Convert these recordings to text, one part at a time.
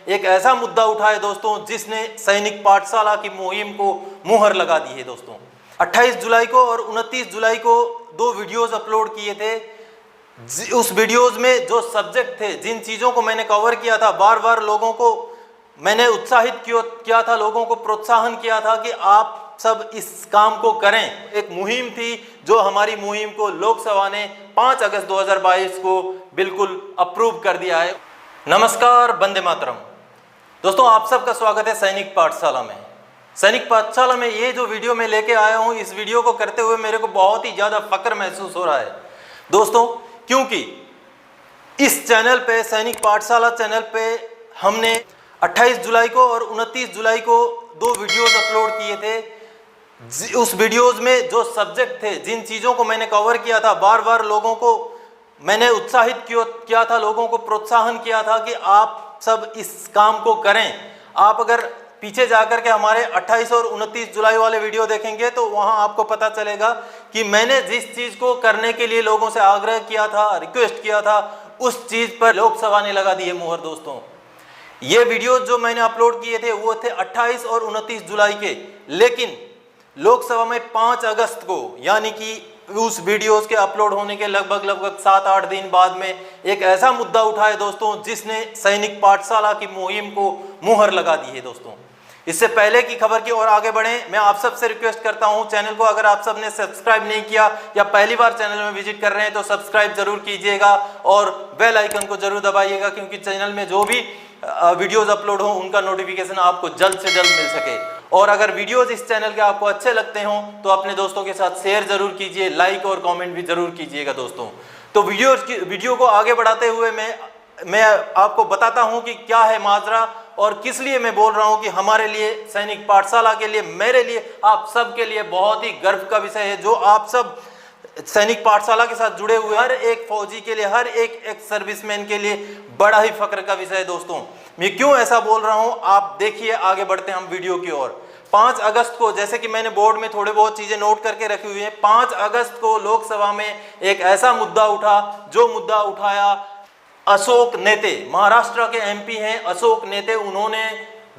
एक ऐसा मुद्दा उठा है दोस्तों जिसने सैनिक पाठशाला की मुहिम को मुहर लगा दी है दोस्तों। 28 जुलाई को और 29 जुलाई को 2 वीडियोस अपलोड किए थे। उस वीडियोस में जो सब्जेक्ट थे, जिन चीज़ों को मैंने कवर किया था, बार बार लोगों को मैंने उत्साहित किया था, लोगों को प्रोत्साहन किया था कि आप सब इस काम को करें। एक मुहिम थी जो हमारी मुहिम को लोकसभा ने 5 अगस्त 2022 को बिल्कुल अप्रूव कर दिया है। नमस्कार, वंदे मातरम। दोस्तों, आप सबका स्वागत है सैनिक पाठशाला में। सैनिक पाठशाला में ये जो वीडियो मैं लेके आया हूँ, इस वीडियो को करते हुए मेरे को बहुत ही ज़्यादा फक्र महसूस हो रहा है दोस्तों, क्योंकि इस चैनल पे, सैनिक पाठशाला चैनल पे, हमने 28 जुलाई को और 29 जुलाई को 2 वीडियोस अपलोड किए थे। उस वीडियोस में जो सब्जेक्ट थे, जिन चीज़ों को मैंने कवर किया था, बार बार लोगों को मैंने उत्साहित किया था, लोगों को प्रोत्साहन किया था कि आप सब इस काम को करें। आप अगर पीछे जाकर के हमारे 28 और 29 जुलाई वाले वीडियो देखेंगे तो वहां आपको पता चलेगा कि मैंने जिस चीज़ को करने के लिए लोगों से आग्रह किया था, रिक्वेस्ट किया था, उस चीज़ पर लोकसभा ने लगा दी है मुहर दोस्तों। ये वीडियो जो मैंने अपलोड किए थे वो थे 28 और 29 जुलाई के, लेकिन लोकसभा में 5 अगस्त को, यानी कि उस वीडियोस के अपलोड होने के लगभग 7-8 दिन बाद में एक ऐसा मुद्दा उठा है दोस्तों जिसने सैनिक पाठशाला की मुहिम को मुहर लगा दी है दोस्तों। इससे पहले की खबर की ओर आगे बढ़ें, मैं आप सबसे रिक्वेस्ट करता हूं, चैनल को अगर आप सबने सब्सक्राइब नहीं किया या पहली बार चैनल में विजिट कर रहे हैं तो सब्सक्राइब जरूर कीजिएगा और बेल आइकन को जरूर दबाइएगा, क्योंकि चैनल में जो भी वीडियोस अपलोड हो उनका नोटिफिकेशन आपको जल्द से जल्द मिल सके। और अगर वीडियोस इस चैनल के आपको अच्छे लगते हों तो अपने दोस्तों के साथ शेयर जरूर कीजिए, लाइक और कमेंट भी जरूर कीजिएगा दोस्तों। तो वीडियो को आगे बढ़ाते हुए मैं आपको बताता हूं कि क्या है माजरा और किस लिए मैं बोल रहा हूं कि हमारे लिए, सैनिक पाठशाला के लिए, मेरे लिए, आप सब के लिए बहुत ही गर्व का विषय है। जो आप सब सैनिक पाठशाला के साथ जुड़े हुए हर एक फौजी के लिए, हर एक सर्विसमैन के लिए बड़ा ही फक्र का विषय है दोस्तों। मैं क्यों ऐसा बोल रहा हूं, आप देखिए। आगे बढ़ते हैं हम वीडियो की ओर। 5 अगस्त को, जैसे कि मैंने बोर्ड में थोड़े बहुत चीजें नोट करके रखी हुई है, 5 अगस्त को लोकसभा में एक ऐसा मुद्दा उठा, जो मुद्दा उठाया अशोक नेते, महाराष्ट्र के एमपी हैं अशोक नेते। उन्होंने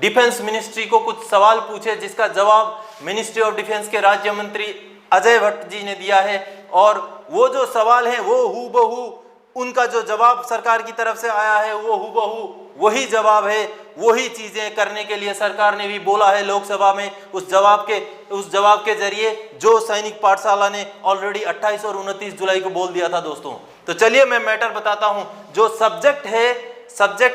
डिफेंस मिनिस्ट्री को कुछ सवाल पूछे, जिसका जवाब मिनिस्ट्री ऑफ डिफेंस के राज्य मंत्री अजय भट्ट जी ने दिया है। और वो जो सवाल है वो हूबहू, उनका जो जवाब सरकार की तरफ से आया है वो हूबहू वही जवाब है। वही चीजें करने के लिए सरकार ने भी बोला है लोकसभा में, उस जवाब के जरिए जो सैनिक पाठशाला ने ऑलरेडी 28 और 29 जुलाई को बोल दिया था दोस्तों। तो चलिए मैं मैटर बताता हूं। जो सब्जेक्ट है,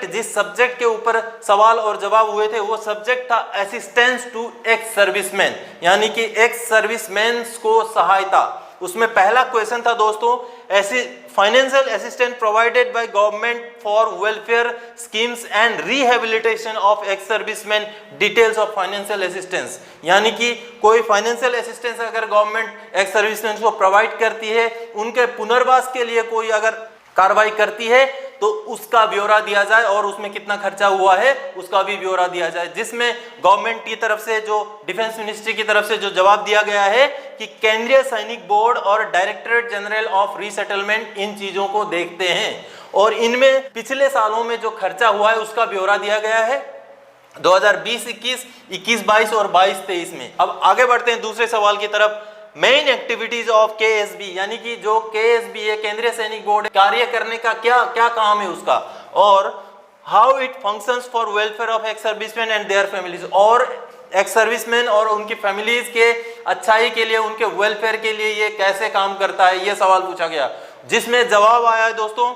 जिस सब्जेक्ट के ऊपर सवाल और जवाब हुए थे, वो सब्जेक्ट था असिस्टेंस टू एक्स सर्विसमैन, यानी कि एक्स सर्विसमैन को सहायता। उसमें पहला क्वेश्चन था दोस्तों, ऐसी financial assistance provided by government for welfare schemes and rehabilitation of ex serviceman, details of financial assistance. यानी कि कोई फाइनेंशियल असिस्टेंस अगर गवर्नमेंट एक्स सर्विसमैन को प्रोवाइड करती है, उनके पुनर्वास के लिए कोई अगर कार्रवाई करती है तो उसका ब्यौरा दिया जाए और उसमें कितना खर्चा हुआ है उसका भी ब्यौरा दिया जाए। जिसमें गवर्नमेंट की तरफ से, जो डिफेंस मिनिस्ट्री की तरफ से जो जवाब दिया गया है कि केंद्रीय सैनिक बोर्ड और डायरेक्टरेट जनरल ऑफ रीसेटलमेंट इन चीजों को देखते हैं और इनमें पिछले सालों में जो खर्चा हुआ है उसका ब्यौरा दिया गया है 2020-21, 21-22 और 22-23 में। अब आगे बढ़ते हैं दूसरे सवाल की तरफ। मेन एक्टिविटीज ऑफ केएसबी, यानी कि जो केएसबी है, केंद्रीय सैनिक बोर्ड, कार्य करने का क्या क्या काम है उसका, और how it functions for welfare of ex serviceman and their families, और एक्स सर्विसमैन और उनकी फैमिलीज के अच्छाई के लिए, उनके वेलफेयर के लिए ये कैसे काम करता है, ये सवाल पूछा गया। जिसमें जवाब आया है दोस्तों,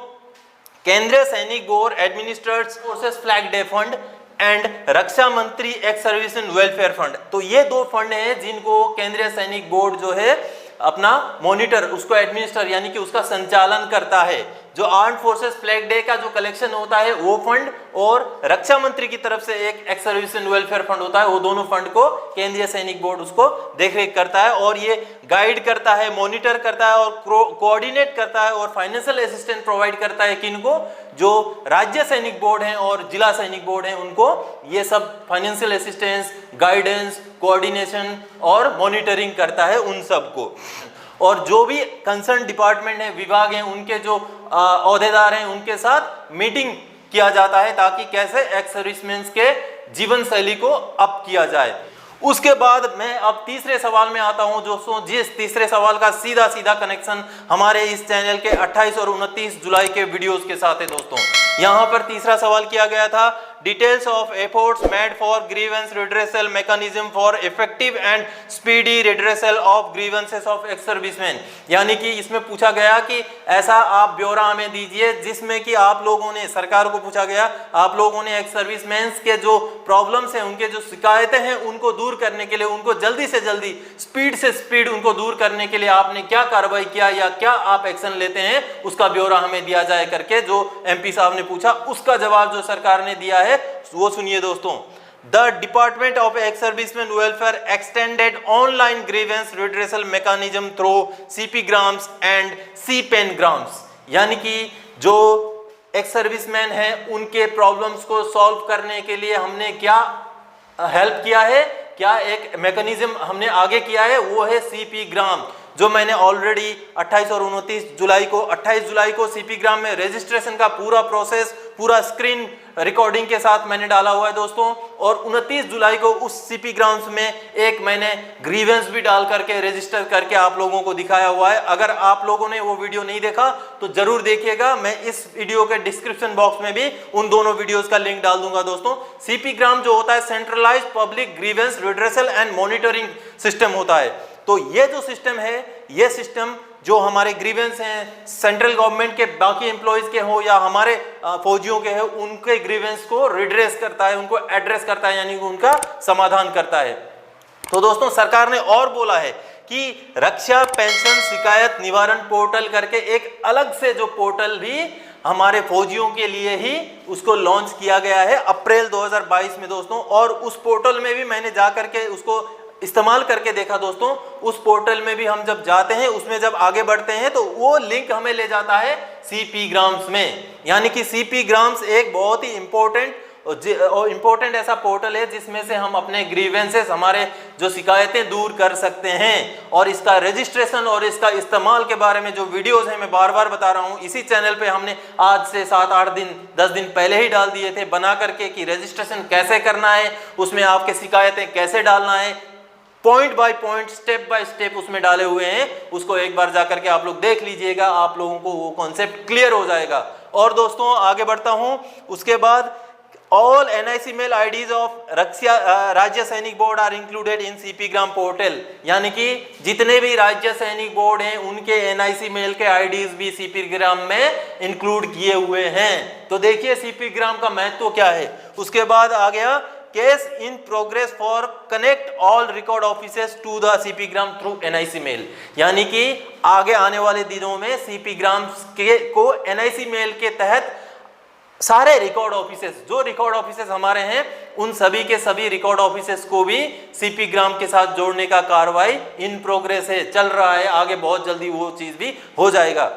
केंद्रीय सैनिक board administrates forces flag day fund and रक्षा मंत्री एक्स सर्विसमैन वेलफेयर फंड। तो ये 2 फंड हैं जिनको केंद्रीय सैनिक बोर्ड जो है अपना मॉनिटर, उसको एडमिनिस्टर यानी कि उसका संचालन करता है। जो आर्म्ड फोर्सेस फ्लैग डे का जो कलेक्शन होता है वो फंड, और रक्षा मंत्री की तरफ से एक एक्स सर्विसमैन वेलफेयर फंड होता है, वो दोनों फंड को केंद्रीय सैनिक बोर्ड उसको देखरेख करता है और ये गाइड करता है, मॉनिटर करता है और कोऑर्डिनेट करता है और फाइनेंशियल असिस्टेंस प्रोवाइड करता है। किनको? जो राज्य सैनिक बोर्ड हैं और जिला सैनिक बोर्ड हैं, उनको ये सब फाइनेंशियल असिस्टेंस, गाइडेंस, कोऑर्डिनेशन और मॉनिटरिंग करता है उन सबको। और जो भी कंसर्न डिपार्टमेंट है, विभाग हैं, उनके जो ओहदेदार हैं, उनके साथ मीटिंग किया जाता है ताकि कैसे एक्स सर्विसमैन के जीवन शैली को अप किया जाए। उसके बाद मैं अब तीसरे सवाल में आता हूं दोस्तों, जिस तीसरे सवाल का सीधा सीधा कनेक्शन हमारे इस चैनल के 28 और 29 जुलाई के वीडियोस के साथ है दोस्तों। यहां पर तीसरा सवाल किया गया था, details of efforts made for grievance redressal mechanism for effective and speedy redressal of grievances of ex serviceman. यानी कि इसमें पूछा गया कि ऐसा आप ब्यौरा हमें दीजिए जिसमें कि आप लोगों ने, सरकार को पूछा गया, आप लोगों ने एक्स सर्विसमैन के जो प्रॉब्लम्स हैं, उनके जो शिकायतें हैं, उनको दूर करने के लिए, उनको जल्दी से जल्दी, स्पीड से स्पीड उनको दूर करने के लिए आपने क्या कार्रवाई किया या क्या आप एक्शन लेते हैं, उसका ब्यौरा हमें दिया जाए करके जो एमपी साहब ने पूछा, उसका जवाब जो सरकार ने दिया है वो सुनिए दोस्तों। The department of ex serviceman welfare extended online grievance redressal mechanism through CP grams and C pen grams. यानी कि जो एक्स सर्विसमैन है उनके प्रॉब्लम्स को सॉल्व करने के लिए हमने क्या हेल्प किया है, क्या एक मैकेनिज्म हमने आगे किया है, वो है सीपी ग्राम, जो मैंने ऑलरेडी 28 और 29 जुलाई को, 28 जुलाई को सीपी ग्राम में रजिस्ट्रेशन का पूरा प्रोसेस पूरा स्क्रीन रिकॉर्डिंग के साथ मैंने डाला हुआ है दोस्तों। और 29 जुलाई को उस सीपी ग्राम्स में एक मैंने ग्रीवेंस भी डाल करके रजिस्टर करके आप लोगों को दिखाया हुआ है। अगर आप लोगों ने वो वीडियो नहीं देखा तो जरूर देखिएगा, मैं इस वीडियो के डिस्क्रिप्शन बॉक्स में भी उन दोनों वीडियोस का लिंक डाल दूंगा दोस्तों। सीपी ग्राम जो होता है centralised public grievance redressal and monitoring system होता है। तो ये जो सिस्टम है, ये सिस्टम जो हमारे ग्रीवेंस हैं सेंट्रल गवर्नमेंट के बाकी एम्प्लॉइज के हो या हमारे फौजियों के हो, उनके ग्रीवेंस को रिड्रेस करता है, उनको एड्रेस करता है, यानी उनका समाधान करता है। तो दोस्तों सरकार ने और बोला है कि रक्षा पेंशन शिकायत निवारण पोर्टल करके एक अलग से जो पोर्टल भी हमारे फौजियों के लिए ही उसको लॉन्च किया गया है अप्रैल 2022 में दोस्तों। और उस पोर्टल में भी मैंने जा करके उसको इस्तेमाल करके देखा दोस्तों। उस पोर्टल में भी हम जब जाते हैं, उसमें जब आगे बढ़ते हैं तो वो लिंक हमें ले जाता है सीपी ग्राम्स में। यानी कि सीपी ग्राम्स एक बहुत ही इंपॉर्टेंट ऐसा पोर्टल है जिसमें से हम अपने ग्रीवेंसेस, हमारे जो शिकायतें दूर कर सकते हैं। और इसका रजिस्ट्रेशन और इसका इस्तेमाल के बारे में जो वीडियोस हैं, मैं बार बार बता रहा हूं, इसी चैनल पे हमने आज से 7-8 दिन 10 दिन पहले ही डाल दिए थे बना करके कि रजिस्ट्रेशन कैसे करना है, उसमें आपके शिकायतें कैसे डालना है, point by point, step by step उसमें डाले हुए हैं। उसको एक बार जाकर के आप लोग देख लीजिएगा, आप लोगों को वो कॉन्सेप्ट क्लियर हो जाएगा। और दोस्तों आगे बढ़ता हूं, उसके बाद all NIC mail IDs of Rajya Sainik board are included in CP gram portal. यानी कि जितने भी राज्य सैनिक बोर्ड हैं उनके NIC मेल के IDs भी सीपी ग्राम में इंक्लूड किए हुए हैं। तो देखिए सीपी ग्राम का महत्व क्या है। उसके बाद आ गया case in progress for connect all record officers to the CP gram through NIC mail. यानी कि आगे आने वाले दिनों में सीपी ग्राम को NIC मेल के तहत सारे रिकॉर्ड ऑफिसर्स, जो रिकॉर्ड ऑफिसर्स हमारे हैं, उन सभी के सभी रिकॉर्ड ऑफिसर्स को भी सीपी ग्राम के साथ जोड़ने का कार्रवाई इन प्रोग्रेस है, चल रहा है। आगे बहुत जल्दी वो चीज भी हो जाएगा।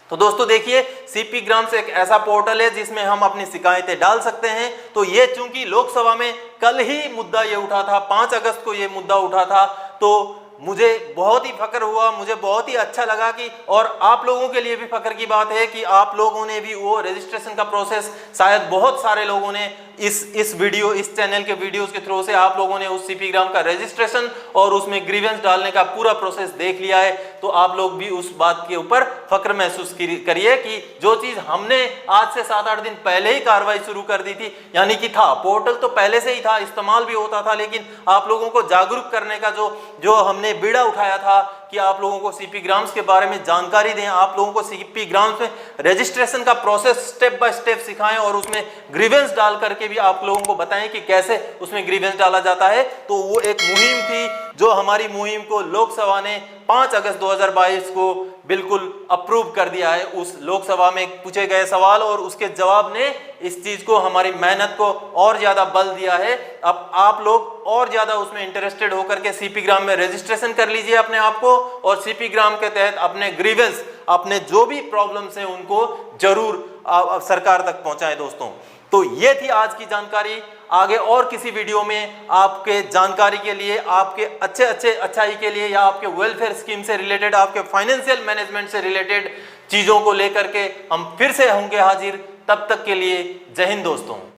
तो दोस्तों देखिए सीपी ग्राम्स एक ऐसा पोर्टल है जिसमें हम अपनी शिकायतें डाल सकते हैं। तो ये चूंकि लोकसभा में कल ही मुद्दा ये उठा था, 5 अगस्त को ये मुद्दा उठा था, तो मुझे बहुत ही फक्र हुआ, मुझे बहुत ही अच्छा लगा कि, और आप लोगों के लिए भी फक्र की बात है कि आप लोगों ने भी वो रजिस्ट्रेशन का प्रोसेस, शायद बहुत सारे लोगों ने इस चैनल के वीडियोस के थ्रू से आप लोगों ने उस सीपी ग्राम का रजिस्ट्रेशन और उसमें ग्रीवेंस डालने का पूरा प्रोसेस देख लिया है। तो आप लोग भी उस बात के ऊपर फक्र महसूस करिए कि जो चीज हमने आज से 7-8 दिन पहले ही कार्रवाई शुरू कर दी थी, यानी कि था पोर्टल तो पहले से ही था, इस्तेमाल भी होता था, लेकिन आप लोगों को जागरूक करने का जो हमने बीड़ा उठाया था कि आप लोगों को सीपी ग्राम्स के बारे में जानकारी दें, आप लोगों को सीपी ग्राम्स में रजिस्ट्रेशन का प्रोसेस स्टेप बाय स्टेप सिखाएं और उसमें ग्रीवेंस डाल करके भी आप लोगों को बताएं कि कैसे उसमें ग्रीवेंस डाला जाता है। तो वो एक मुहिम थी, जो हमारी मुहिम को लोकसभा ने 5 अगस्त 2022 को बिल्कुल अप्रूव कर दिया है। उस लोकसभा में पूछे गए सवाल और उसके जवाब ने इस चीज को, हमारी मेहनत को और ज्यादा बल दिया है। अब आप लोग और ज्यादा उसमें इंटरेस्टेड होकर के सीपी ग्राम में रजिस्ट्रेशन कर लीजिए अपने आप को, और सीपी ग्राम के तहत अपने ग्रीवेंस, अपने जो भी प्रॉब्लम्स हैं उनको जरूर सरकार तक पहुंचाएं दोस्तों। तो ये थी आज की जानकारी। आगे और किसी वीडियो में आपके जानकारी के लिए, आपके अच्छाई के लिए, या आपके वेलफेयर स्कीम से रिलेटेड, आपके फाइनेंशियल मैनेजमेंट से रिलेटेड चीजों को लेकर के हम फिर से होंगे हाजिर। तब तक के लिए जय हिंद दोस्तों।